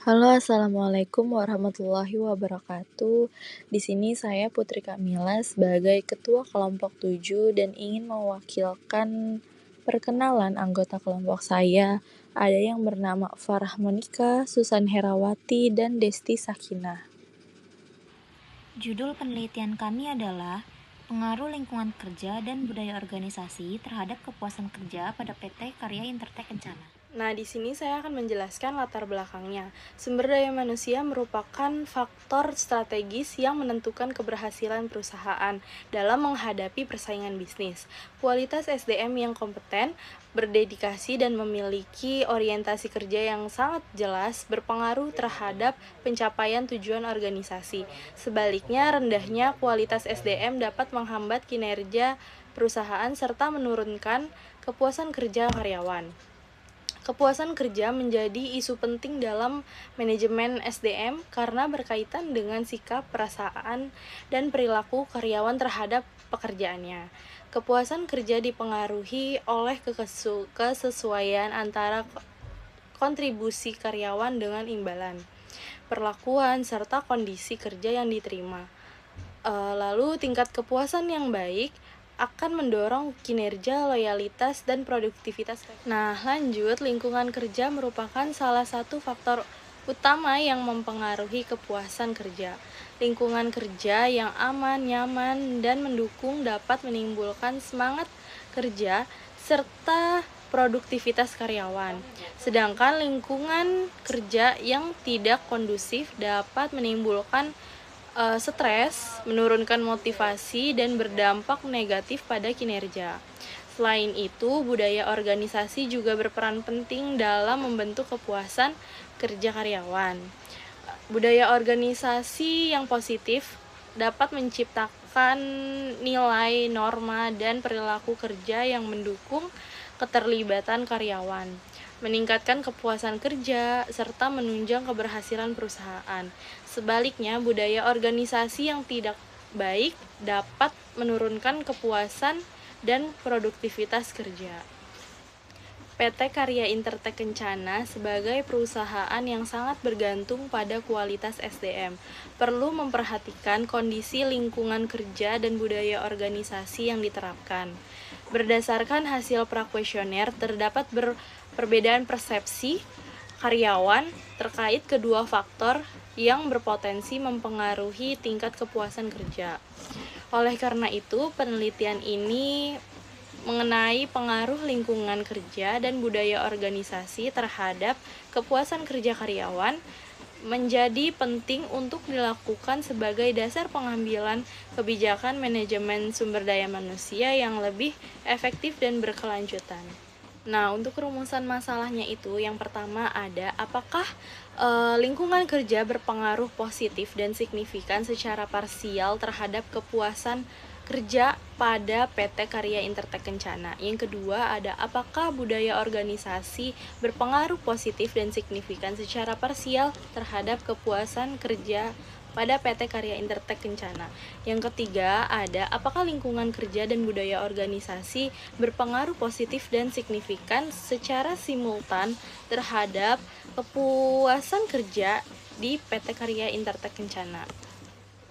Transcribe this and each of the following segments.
Halo, assalamualaikum warahmatullahi wabarakatuh. Di sini saya Putri Kamila sebagai Ketua Kelompok 7 dan ingin mewakilkan perkenalan anggota kelompok saya. Ada yang bernama Farah Monika, Susan Herawati, dan Desti Sakinah. Judul penelitian kami adalah Pengaruh Lingkungan Kerja dan Budaya Organisasi terhadap Kepuasan Kerja pada PT Karya Intertek Kencana. Nah, di sini saya akan menjelaskan latar belakangnya. Sumber daya manusia merupakan faktor strategis yang menentukan keberhasilan perusahaan dalam menghadapi persaingan bisnis. Kualitas SDM yang kompeten, berdedikasi, dan memiliki orientasi kerja yang sangat jelas berpengaruh terhadap pencapaian tujuan organisasi. Sebaliknya, rendahnya kualitas SDM dapat menghambat kinerja perusahaan serta menurunkan kepuasan kerja karyawan. Kepuasan kerja menjadi isu penting dalam manajemen SDM karena berkaitan dengan sikap, perasaan, dan perilaku karyawan terhadap pekerjaannya. Kepuasan kerja dipengaruhi oleh kesesuaian antara kontribusi karyawan dengan imbalan, perlakuan, serta kondisi kerja yang diterima. Lalu tingkat kepuasan yang baik akan mendorong kinerja, loyalitas, dan produktivitas. Nah, lanjut, lingkungan kerja merupakan salah satu faktor utama yang mempengaruhi kepuasan kerja. Lingkungan kerja yang aman, nyaman, dan mendukung dapat menimbulkan semangat kerja serta produktivitas karyawan. Sedangkan lingkungan kerja yang tidak kondusif dapat menimbulkan stres, menurunkan motivasi, dan berdampak negatif pada kinerja. Selain itu, budaya organisasi juga berperan penting dalam membentuk kepuasan kerja karyawan. Budaya organisasi yang positif dapat menciptakan nilai, norma, dan perilaku kerja yang mendukung keterlibatan karyawan, meningkatkan kepuasan kerja, serta menunjang keberhasilan perusahaan. Sebaliknya, budaya organisasi yang tidak baik dapat menurunkan kepuasan dan produktivitas kerja. PT Karya Intertek Kencana sebagai perusahaan yang sangat bergantung pada kualitas SDM, perlu memperhatikan kondisi lingkungan kerja dan budaya organisasi yang diterapkan. Berdasarkan hasil prakuesioner, terdapat perbedaan persepsi karyawan terkait kedua faktor yang berpotensi mempengaruhi tingkat kepuasan kerja. Oleh karena itu, penelitian ini mengenai pengaruh lingkungan kerja dan budaya organisasi terhadap kepuasan kerja karyawan menjadi penting untuk dilakukan sebagai dasar pengambilan kebijakan manajemen sumber daya manusia yang lebih efektif dan berkelanjutan. Nah, untuk rumusan masalahnya itu, yang pertama ada apakah lingkungan kerja berpengaruh positif dan signifikan secara parsial terhadap kepuasan kerja pada PT Karya Intertek Kencana. Yang kedua ada apakah budaya organisasi berpengaruh positif dan signifikan secara parsial terhadap kepuasan kerja pada PT Karya Intertek Kencana. Yang ketiga ada apakah lingkungan kerja dan budaya organisasi berpengaruh positif dan signifikan secara simultan terhadap kepuasan kerja di PT Karya Intertek Kencana.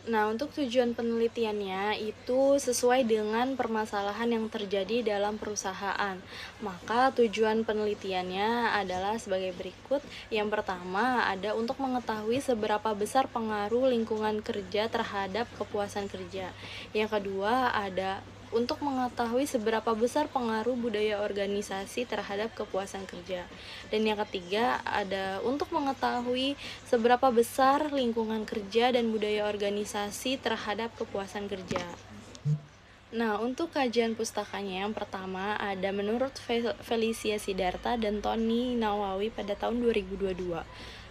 Nah, untuk tujuan penelitiannya itu sesuai dengan permasalahan yang terjadi dalam perusahaan. Maka tujuan penelitiannya adalah sebagai berikut. Yang pertama ada untuk mengetahui seberapa besar pengaruh lingkungan kerja terhadap kepuasan kerja. Yang kedua ada untuk mengetahui seberapa besar pengaruh budaya organisasi terhadap kepuasan kerja. Dan yang ketiga ada untuk mengetahui seberapa besar lingkungan kerja dan budaya organisasi terhadap kepuasan kerja. Nah, untuk kajian pustakanya yang pertama ada menurut Felicia Sidarta dan Tony Nawawi pada tahun 2022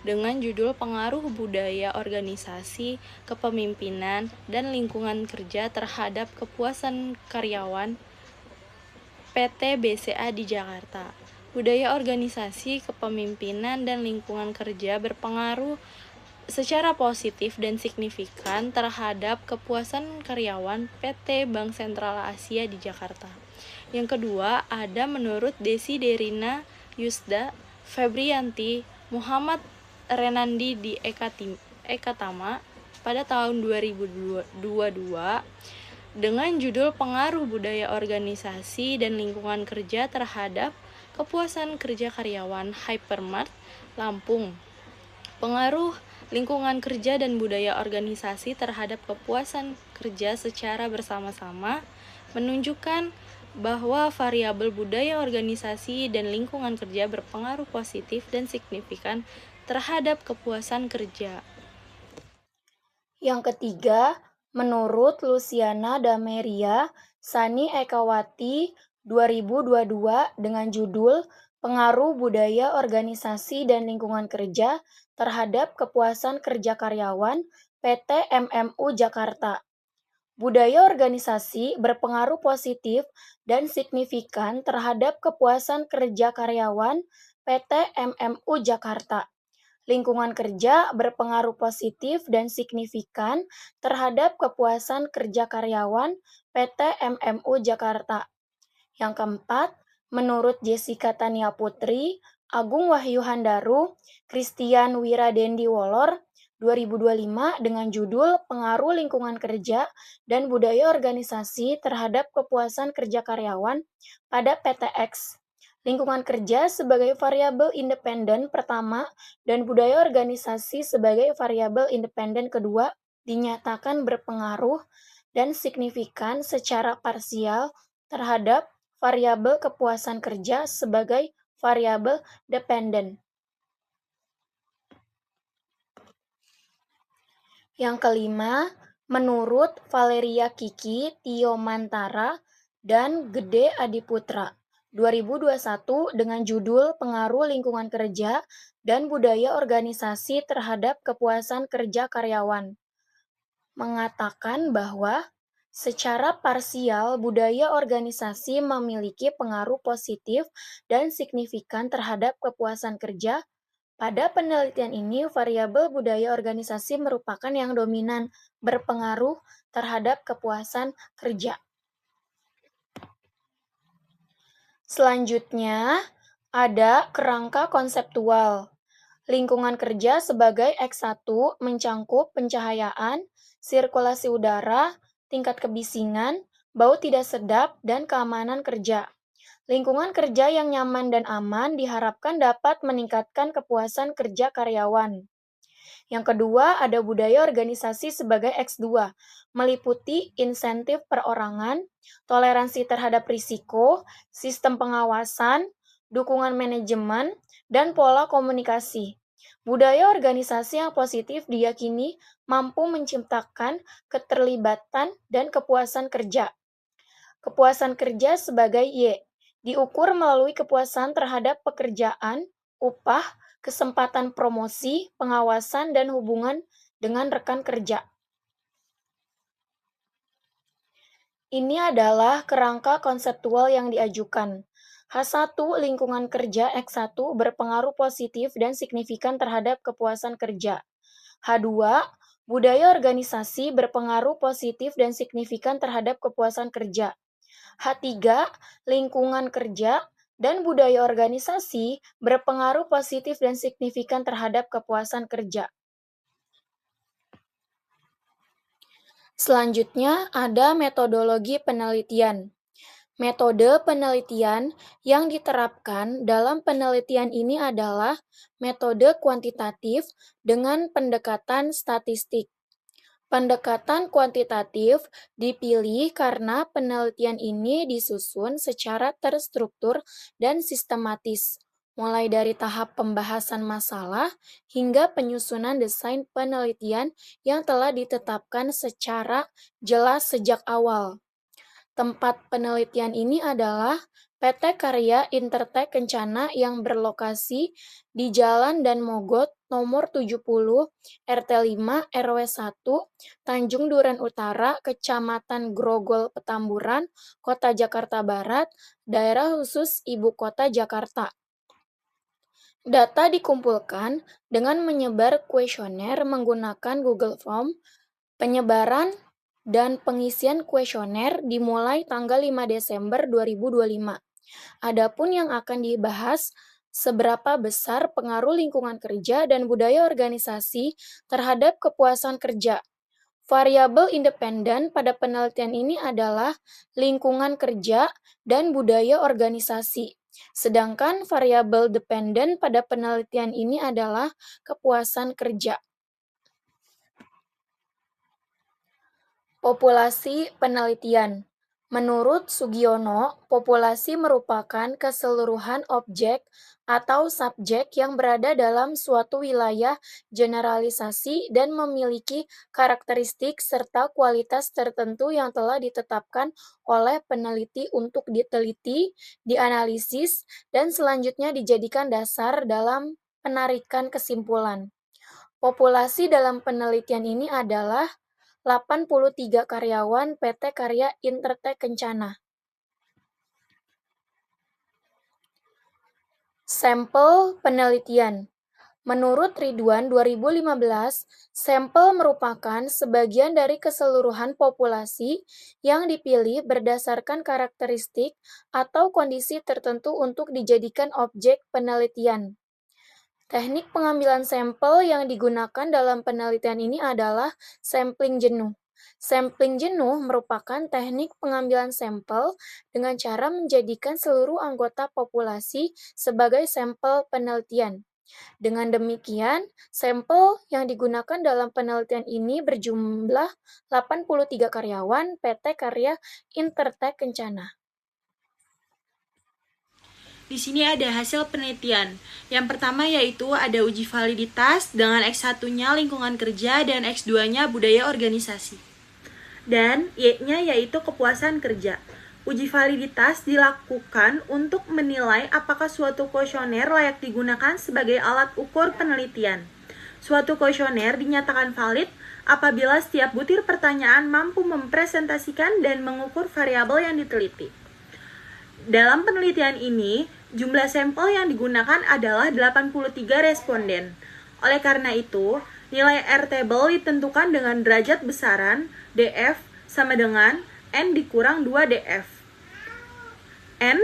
dengan judul Pengaruh Budaya Organisasi, Kepemimpinan, dan Lingkungan Kerja terhadap Kepuasan Karyawan PT BCA di Jakarta. Budaya organisasi, kepemimpinan, dan lingkungan kerja berpengaruh secara positif dan signifikan terhadap kepuasan karyawan PT Bank Sentral Asia di Jakarta. Yang kedua ada menurut Desi Derina Yusda Febrianti, Muhammad Renandi di Ekatama pada tahun 2022 dengan judul Pengaruh Budaya Organisasi dan Lingkungan Kerja Terhadap Kepuasan Kerja Karyawan Hypermart, Lampung. Pengaruh lingkungan kerja dan budaya organisasi terhadap kepuasan kerja secara bersama-sama menunjukkan bahwa variabel budaya organisasi dan lingkungan kerja berpengaruh positif dan signifikan terhadap kepuasan kerja. Yang ketiga, menurut Luciana Dameria, Sani Ekawati 2022 dengan judul Pengaruh Budaya Organisasi dan Lingkungan Kerja terhadap Kepuasan Kerja Karyawan PT MMU Jakarta. Budaya organisasi berpengaruh positif dan signifikan terhadap kepuasan kerja karyawan PT MMU Jakarta. Lingkungan kerja berpengaruh positif dan signifikan terhadap kepuasan kerja karyawan PT MMU Jakarta. Yang keempat, menurut Jessica Tania Putri, Agung Wahyu Handaru, Christian Wiradendi Wolor, 2025 dengan judul Pengaruh Lingkungan Kerja dan Budaya Organisasi terhadap Kepuasan Kerja Karyawan pada PTX. Lingkungan kerja sebagai variabel independen pertama dan budaya organisasi sebagai variabel independen kedua dinyatakan berpengaruh dan signifikan secara parsial terhadap variabel kepuasan kerja sebagai variabel dependen. Yang kelima, menurut Valeria Kiki, Tio Mantara, dan Gede Adiputra, 2021 dengan judul Pengaruh Lingkungan Kerja dan Budaya Organisasi Terhadap Kepuasan Kerja Karyawan, mengatakan bahwa secara parsial budaya organisasi memiliki pengaruh positif dan signifikan terhadap kepuasan kerja. Pada penelitian ini, variabel budaya organisasi merupakan yang dominan berpengaruh terhadap kepuasan kerja. Selanjutnya, ada kerangka konseptual. Lingkungan kerja sebagai X1 mencangkup pencahayaan, sirkulasi udara, tingkat kebisingan, bau tidak sedap, dan keamanan kerja. Lingkungan kerja yang nyaman dan aman diharapkan dapat meningkatkan kepuasan kerja karyawan. Yang kedua, ada budaya organisasi sebagai X2, meliputi insentif perorangan, toleransi terhadap risiko, sistem pengawasan, dukungan manajemen, dan pola komunikasi. Budaya organisasi yang positif diyakini mampu menciptakan keterlibatan dan kepuasan kerja. Kepuasan kerja sebagai Y, diukur melalui kepuasan terhadap pekerjaan, upah, kesempatan promosi, pengawasan, dan hubungan dengan rekan kerja. Ini adalah kerangka konseptual yang diajukan. H1 lingkungan kerja X1 berpengaruh positif dan signifikan terhadap kepuasan kerja. H2 budaya organisasi berpengaruh positif dan signifikan terhadap kepuasan kerja. H3 lingkungan kerja dan budaya organisasi berpengaruh positif dan signifikan terhadap kepuasan kerja. Selanjutnya ada metodologi penelitian. Metode penelitian yang diterapkan dalam penelitian ini adalah metode kuantitatif dengan pendekatan statistik. Pendekatan kuantitatif dipilih karena penelitian ini disusun secara terstruktur dan sistematis, mulai dari tahap pembahasan masalah hingga penyusunan desain penelitian yang telah ditetapkan secara jelas sejak awal. Tempat penelitian ini adalah PT Karya Intertek Kencana yang berlokasi di Jalan Dan Mogot nomor 70 RT 5 RW 1 Tanjung Duren Utara, Kecamatan Grogol Petamburan, Kota Jakarta Barat, Daerah Khusus Ibu Kota Jakarta. Data dikumpulkan dengan menyebar kuesioner menggunakan Google Form. Penyebaran dan pengisian kuesioner dimulai tanggal 5 Desember 2025. Adapun yang akan dibahas Seberapa besar pengaruh lingkungan kerja dan budaya organisasi terhadap kepuasan kerja? Variabel independen pada penelitian ini adalah lingkungan kerja dan budaya organisasi. Sedangkan variabel dependen pada penelitian ini adalah kepuasan kerja. Populasi penelitian. Menurut Sugiono, populasi merupakan keseluruhan objek atau subjek yang berada dalam suatu wilayah generalisasi dan memiliki karakteristik serta kualitas tertentu yang telah ditetapkan oleh peneliti untuk diteliti, dianalisis, dan selanjutnya dijadikan dasar dalam penarikan kesimpulan. Populasi dalam penelitian ini adalah 83 karyawan PT Karya Intertek Kencana. Sampel penelitian. Menurut Ridwan 2015, sampel merupakan sebagian dari keseluruhan populasi yang dipilih berdasarkan karakteristik atau kondisi tertentu untuk dijadikan objek penelitian. Teknik pengambilan sampel yang digunakan dalam penelitian ini adalah sampling jenuh. Sampling jenuh merupakan teknik pengambilan sampel dengan cara menjadikan seluruh anggota populasi sebagai sampel penelitian. Dengan demikian, sampel yang digunakan dalam penelitian ini berjumlah 83 karyawan PT Karya Intertek Kencana. Di sini ada hasil penelitian. Yang pertama yaitu ada uji validitas dengan X1-nya lingkungan kerja dan X2-nya budaya organisasi. Dan Y-nya yaitu kepuasan kerja. Uji validitas dilakukan untuk menilai apakah suatu kuesioner layak digunakan sebagai alat ukur penelitian. Suatu kuesioner dinyatakan valid apabila setiap butir pertanyaan mampu mempresentasikan dan mengukur variabel yang diteliti. Dalam penelitian ini, jumlah sampel yang digunakan adalah 83 responden. Oleh karena itu, nilai R-table ditentukan dengan derajat besaran DF sama dengan N dikurang 2DF. N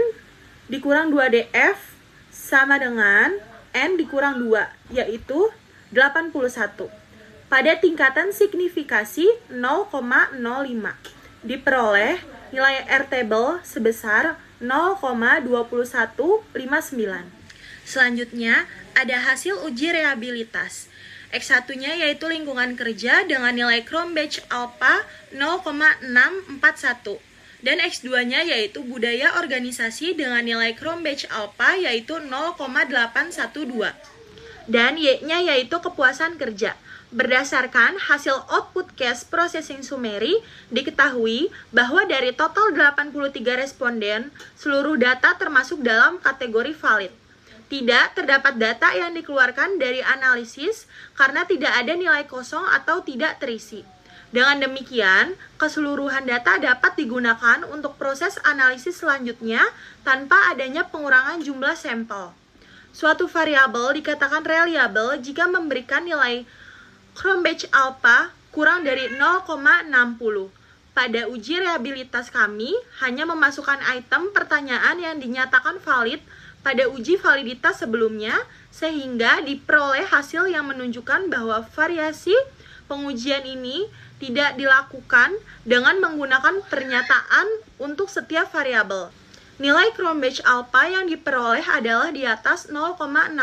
dikurang 2DF sama dengan N dikurang 2, yaitu 81. Pada tingkatan signifikasi 0,05. Diperoleh nilai R-table sebesar 0,2159. Selanjutnya, ada hasil uji rehabilitas. X1-nya yaitu lingkungan kerja dengan nilai Cronbach alpha 0,641. Dan X2-nya yaitu budaya organisasi dengan nilai Cronbach alpha yaitu 0,812. Dan Y-nya yaitu kepuasan kerja. Berdasarkan hasil output case processing summary, diketahui bahwa dari total 83 responden, seluruh data termasuk dalam kategori valid. Tidak terdapat data yang dikeluarkan dari analisis karena tidak ada nilai kosong atau tidak terisi. Dengan demikian, keseluruhan data dapat digunakan untuk proses analisis selanjutnya tanpa adanya pengurangan jumlah sampel. Suatu variabel dikatakan reliable jika memberikan nilai Cronbach alpha kurang dari 0,60. Pada uji rehabilitas kami hanya memasukkan item pertanyaan yang dinyatakan valid pada uji validitas sebelumnya sehingga diperoleh hasil yang menunjukkan bahwa variasi pengujian ini tidak dilakukan dengan menggunakan pernyataan untuk setiap variabel. Nilai Cronbach alpha yang diperoleh adalah di atas 0,60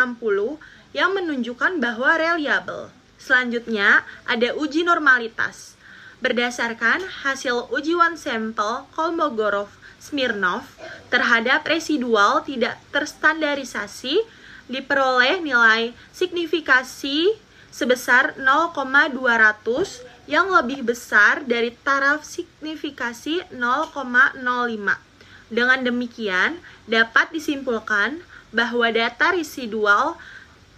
yang menunjukkan bahwa reliable. Selanjutnya, ada uji normalitas. Berdasarkan hasil uji one sample Kolmogorov-Smirnov terhadap residual tidak terstandarisasi, diperoleh nilai signifikasi sebesar 0,200 yang lebih besar dari taraf signifikasi 0,05. Dengan demikian, dapat disimpulkan bahwa data residual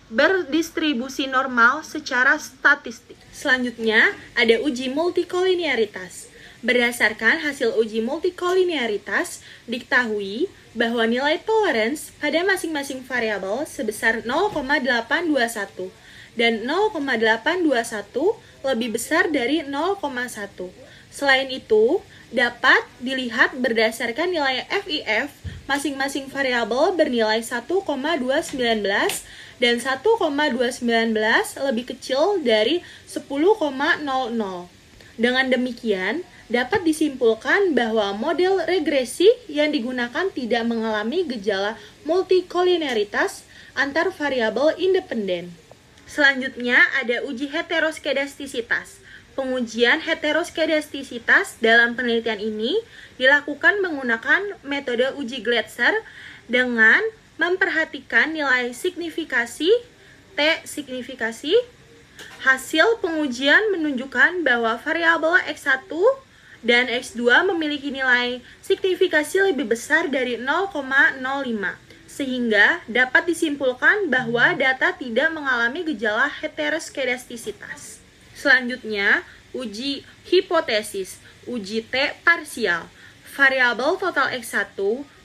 berdistribusi normal secara statistik. Selanjutnya, ada uji multikolinearitas. Berdasarkan hasil uji multikolinearitas, diketahui bahwa nilai tolerance pada masing-masing variabel sebesar 0,821 dan 0,821 lebih besar dari 0,1. Selain itu, dapat dilihat berdasarkan nilai FIF Masing-masing variabel bernilai 1,219 dan 1,219 lebih kecil dari 10,00. Dengan demikian, dapat disimpulkan bahwa model regresi yang digunakan tidak mengalami gejala multikoliniaritas antar variabel independen. Selanjutnya ada uji heteroskedastisitas. Pengujian heteroskedastisitas dalam penelitian ini dilakukan menggunakan metode uji Glatzer dengan memperhatikan nilai signifikasi T signifikasi. Hasil pengujian menunjukkan bahwa variabel X1 dan X2 memiliki nilai signifikasi lebih besar dari 0,05, sehingga dapat disimpulkan bahwa data tidak mengalami gejala heteroskedastisitas. Selanjutnya, uji hipotesis, uji T parsial. Variabel total X1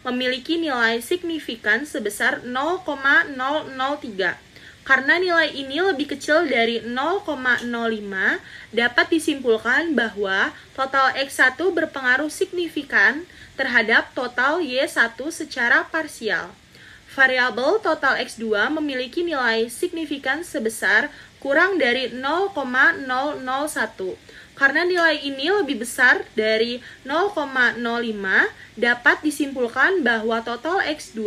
memiliki nilai signifikan sebesar 0,003. Karena nilai ini lebih kecil dari 0,05, dapat disimpulkan bahwa total X1 berpengaruh signifikan terhadap total Y1 secara parsial. Variabel total X2 memiliki nilai signifikan sebesar kurang dari 0,001. Karena nilai ini lebih besar dari 0,05, dapat disimpulkan bahwa total X2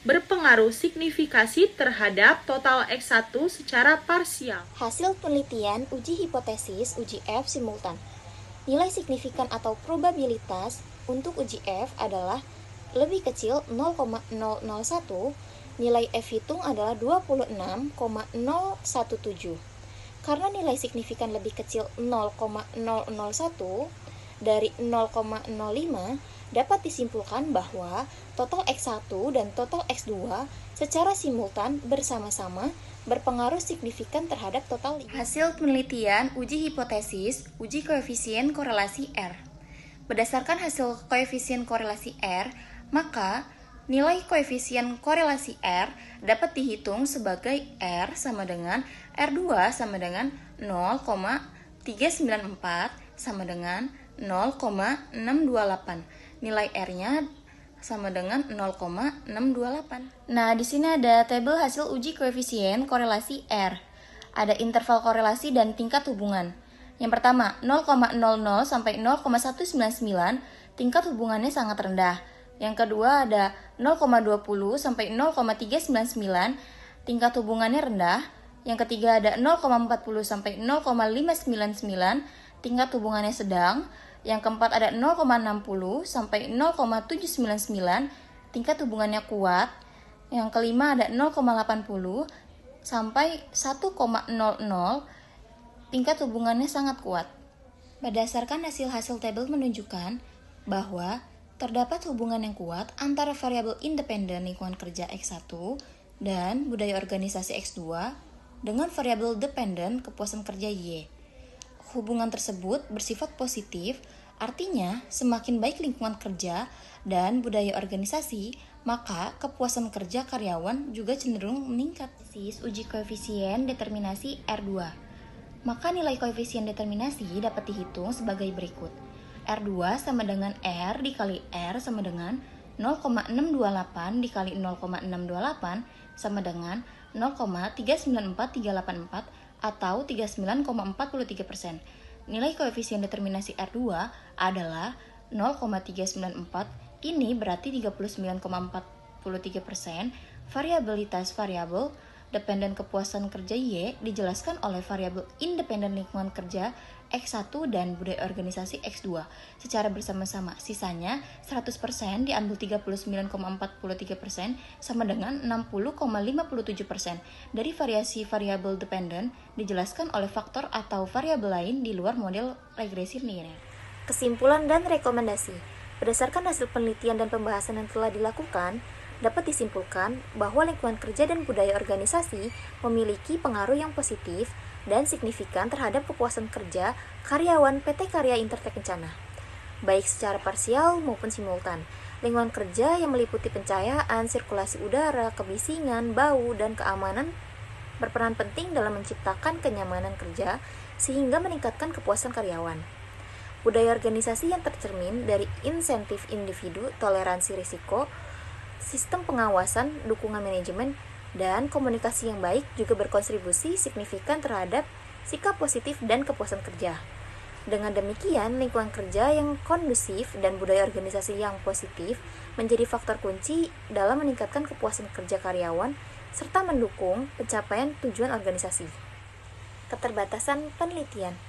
berpengaruh signifikasi terhadap total X1 secara parsial. Hasil penelitian uji hipotesis uji F simultan. Nilai signifikan atau probabilitas untuk uji F adalah lebih kecil 0,001, nilai F hitung adalah 26,017. Karena nilai signifikan lebih kecil 0,001 dari 0,05, dapat disimpulkan bahwa total X1 dan total X2 secara simultan bersama-sama berpengaruh signifikan terhadap total. Hasil penelitian uji hipotesis uji koefisien korelasi R. Berdasarkan hasil koefisien korelasi R, maka nilai koefisien korelasi R dapat dihitung sebagai R sama dengan R2 sama dengan 0,394 sama dengan 0,628. Nilai R-nya sama dengan 0,628. Nah, di sini ada tabel hasil uji koefisien korelasi R. Ada interval korelasi dan tingkat hubungan. Yang pertama, 0,00 sampai 0,199, tingkat hubungannya sangat rendah. Yang kedua ada 0,20 sampai 0,399, tingkat hubungannya rendah. Yang ketiga ada 0,40 sampai 0,599, tingkat hubungannya sedang. Yang keempat ada 0,60 sampai 0,799, tingkat hubungannya kuat. Yang kelima ada 0,80 sampai 1,00, tingkat hubungannya sangat kuat. Berdasarkan hasil-hasil tabel menunjukkan bahwa terdapat hubungan yang kuat antara variabel independen lingkungan kerja X1 dan budaya organisasi X2 dengan variabel dependen kepuasan kerja Y. Hubungan tersebut bersifat positif, artinya semakin baik lingkungan kerja dan budaya organisasi, maka kepuasan kerja karyawan juga cenderung meningkat. Uji koefisien determinasi R2. Maka nilai koefisien determinasi dapat dihitung sebagai berikut. R2 sama dengan R dikali R sama dengan 0,628 dikali 0,628 sama dengan 0,394384 atau 39,43%. Nilai koefisien determinasi R2 adalah 0,394, ini berarti 39,43%. Variabilitas variabel dependen kepuasan kerja Y dijelaskan oleh variabel independen lingkungan kerja X1 dan budaya organisasi X2 secara bersama-sama. Sisanya 100% diambil 39,43% sama dengan 60,57%. Dari variasi variabel dependen dijelaskan oleh faktor atau variabel lain di luar model regresi linear. Kesimpulan dan rekomendasi. Berdasarkan hasil penelitian dan pembahasan yang telah dilakukan, dapat disimpulkan bahwa lingkungan kerja dan budaya organisasi memiliki pengaruh yang positif dan signifikan terhadap kepuasan kerja karyawan PT Karya Intertek Kencana, baik secara parsial maupun simultan. Lingkungan kerja yang meliputi pencahayaan, sirkulasi udara, kebisingan, bau, dan keamanan berperan penting dalam menciptakan kenyamanan kerja sehingga meningkatkan kepuasan karyawan. Budaya organisasi yang tercermin dari insentif individu, toleransi risiko, sistem pengawasan, dukungan manajemen, dan komunikasi yang baik juga berkontribusi signifikan terhadap sikap positif dan kepuasan kerja. Dengan demikian, lingkungan kerja yang kondusif dan budaya organisasi yang positif menjadi faktor kunci dalam meningkatkan kepuasan kerja karyawan serta mendukung pencapaian tujuan organisasi. Keterbatasan penelitian.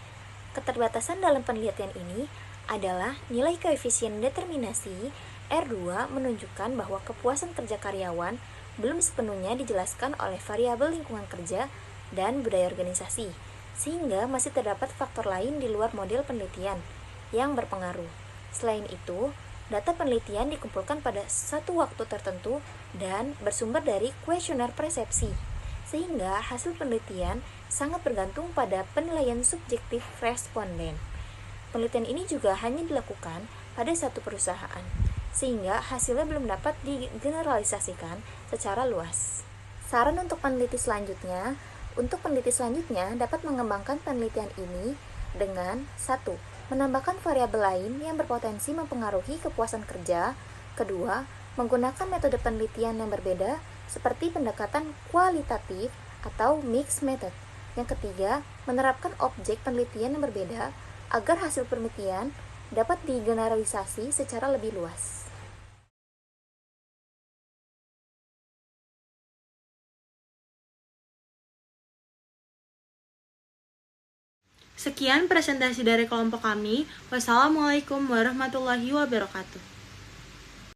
Keterbatasan dalam penelitian ini adalah nilai koefisien determinasi R2 menunjukkan bahwa kepuasan kerja karyawan belum sepenuhnya dijelaskan oleh variabel lingkungan kerja dan budaya organisasi, sehingga masih terdapat faktor lain di luar model penelitian yang berpengaruh. Selain itu, data penelitian dikumpulkan pada satu waktu tertentu dan bersumber dari kuesioner persepsi, sehingga hasil penelitian sangat bergantung pada penilaian subjektif responden. Penelitian ini juga hanya dilakukan pada satu perusahaan, sehingga hasilnya belum dapat digeneralisasikan secara luas. Saran untuk peneliti selanjutnya dapat mengembangkan penelitian ini dengan 1. Menambahkan variabel lain yang berpotensi mempengaruhi kepuasan kerja. Kedua, menggunakan metode penelitian yang berbeda seperti pendekatan kualitatif atau mixed method. Yang ketiga, menerapkan objek penelitian yang berbeda agar hasil penelitian dapat digeneralisasi secara lebih luas. Sekian presentasi dari kelompok kami. Wassalamualaikum warahmatullahi wabarakatuh.